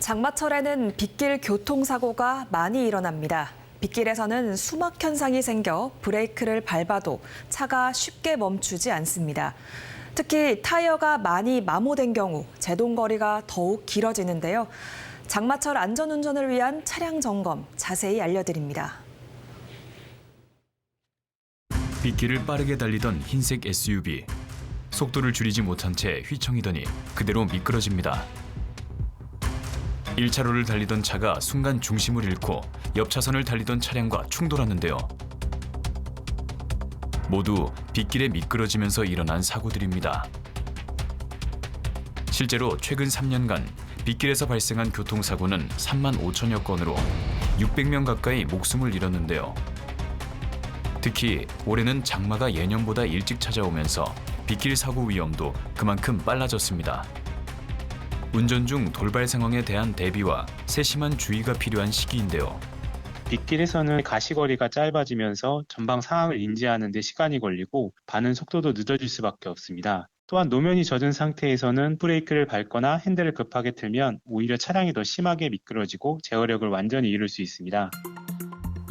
장마철에는 빗길 교통사고가 많이 일어납니다. 빗길에서는 수막 현상이 생겨 브레이크를 밟아도 차가 쉽게 멈추지 않습니다. 특히 타이어가 많이 마모된 경우 제동거리가 더욱 길어지는데요. 장마철 안전운전을 위한 차량 점검 자세히 알려드립니다. 빗길을 빠르게 달리던 흰색 SUV. 속도를 줄이지 못한 채 휘청이더니 그대로 미끄러집니다. 1차로를 달리던 차가 순간 중심을 잃고 옆 차선을 달리던 차량과 충돌하는데요. 모두 빗길에 미끄러지면서 일어난 사고들입니다. 실제로 최근 3년간 빗길에서 발생한 교통사고는 3만 5천여 건으로 600명 가까이 목숨을 잃었는데요. 특히 올해는 장마가 예년보다 일찍 찾아오면서 빗길 사고 위험도 그만큼 빨라졌습니다. 운전 중 돌발 상황에 대한 대비와 세심한 주의가 필요한 시기인데요. 빗길에서는 가시거리가 짧아지면서 전방 상황을 인지하는 데 시간이 걸리고 반응 속도도 늦어질 수밖에 없습니다. 또한 노면이 젖은 상태에서는 브레이크를 밟거나 핸들을 급하게 틀면 오히려 차량이 더 심하게 미끄러지고 제어력을 완전히 잃을 수 있습니다.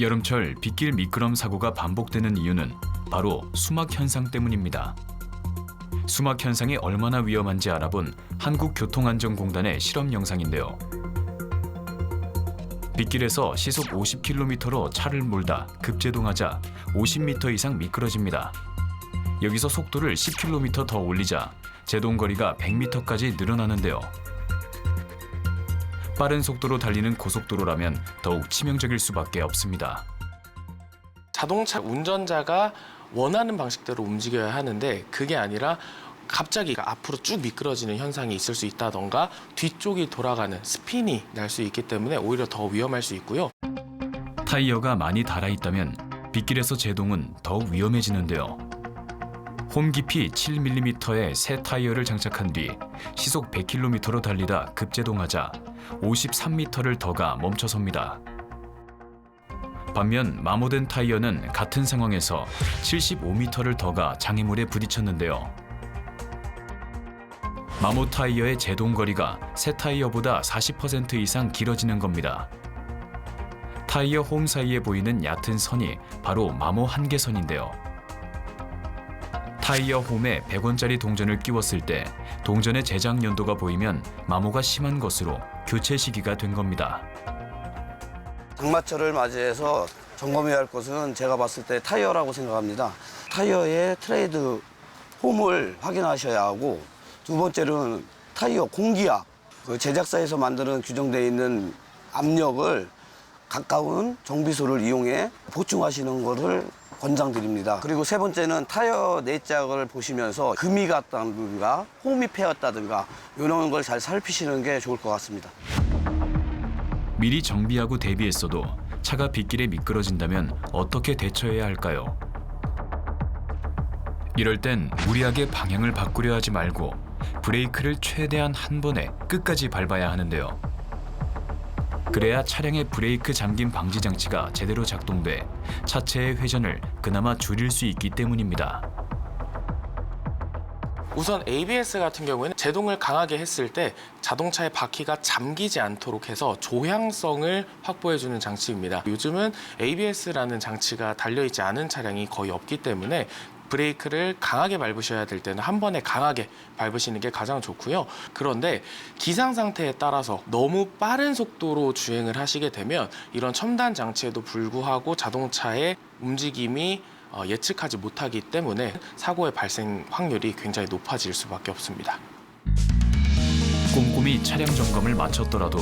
여름철 빗길 미끄럼 사고가 반복되는 이유는 바로 수막 현상 때문입니다. 수막 현상이 얼마나 위험한지 알아본 한국교통안전공단의 실험 영상인데요. 빗길에서 시속 50km로 차를 몰다 급제동하자 50m 이상 미끄러집니다. 여기서 속도를 10km 더 올리자 제동거리가 100m까지 늘어나는데요. 빠른 속도로 달리는 고속도로라면 더욱 치명적일 수밖에 없습니다. 자동차 운전자가 원하는 방식대로 움직여야 하는데 그게 아니라 갑자기 앞으로 쭉 미끄러지는 현상이 있을 수 있다던가 뒤쪽이 돌아가는 스핀이 날 수 있기 때문에 오히려 더 위험할 수 있고요. 타이어가 많이 닳아있다면 빗길에서 제동은 더욱 위험해지는데요. 홈 깊이 7mm의 새 타이어를 장착한 뒤 시속 100km로 달리다 급제동하자 53m를 더 가 멈춰섭니다. 반면 마모된 타이어는 같은 상황에서 75m를 더 가 장애물에 부딪혔는데요. 마모 타이어의 제동거리가 새 타이어보다 40% 이상 길어지는 겁니다. 타이어 홈 사이에 보이는 얕은 선이 바로 마모 한계선인데요. 타이어 홈에 100원짜리 동전을 끼웠을 때 동전의 제작 연도가 보이면 마모가 심한 것으로 교체 시기가 된 겁니다. 장마철을 맞이해서 점검해야 할 것은 제가 봤을 때 타이어라고 생각합니다. 타이어의 트레이드 홈을 확인하셔야 하고, 두 번째로는 타이어 공기압, 제작사에서 만드는 규정되어 있는 압력을 가까운 정비소를 이용해 보충하시는 것을 권장드립니다. 그리고 세 번째는 타이어 내짝을 보시면서 금이 갔다든가 홈이 패였다든가 이런 걸 잘 살피시는 게 좋을 것 같습니다. 미리 정비하고 대비했어도 차가 빗길에 미끄러진다면 어떻게 대처해야 할까요? 이럴 땐 무리하게 방향을 바꾸려 하지 말고 브레이크를 최대한 한 번에 끝까지 밟아야 하는데요. 그래야 차량의 브레이크 잠김 방지 장치가 제대로 작동돼 차체의 회전을 그나마 줄일 수 있기 때문입니다. 우선 ABS 같은 경우에는 제동을 강하게 했을 때 자동차의 바퀴가 잠기지 않도록 해서 조향성을 확보해주는 장치입니다. 요즘은 ABS라는 장치가 달려있지 않은 차량이 거의 없기 때문에 브레이크를 강하게 밟으셔야 될 때는 한 번에 강하게 밟으시는 게 가장 좋고요. 그런데 기상 상태에 따라서 너무 빠른 속도로 주행을 하시게 되면 이런 첨단 장치에도 불구하고 자동차의 움직임이 예측하지 못하기 때문에 사고의 발생 확률이 굉장히 높아질 수밖에 없습니다. 꼼꼼히 차량 점검을 마쳤더라도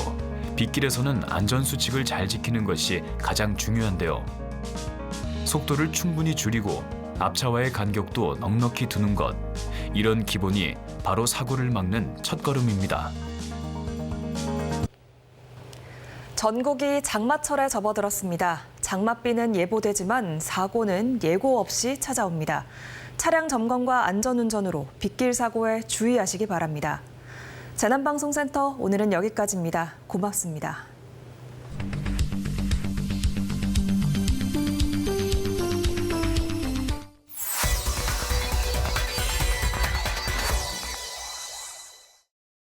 빗길에서는 안전수칙을 잘 지키는 것이 가장 중요한데요. 속도를 충분히 줄이고 앞차와의 간격도 넉넉히 두는 것, 이런 기본이 바로 사고를 막는 첫걸음입니다. 전국이 장마철에 접어들었습니다. 장맛비는 예보되지만 사고는 예고 없이 찾아옵니다. 차량 점검과 안전운전으로 빗길 사고에 주의하시기 바랍니다. 재난방송센터 오늘은 여기까지입니다. 고맙습니다.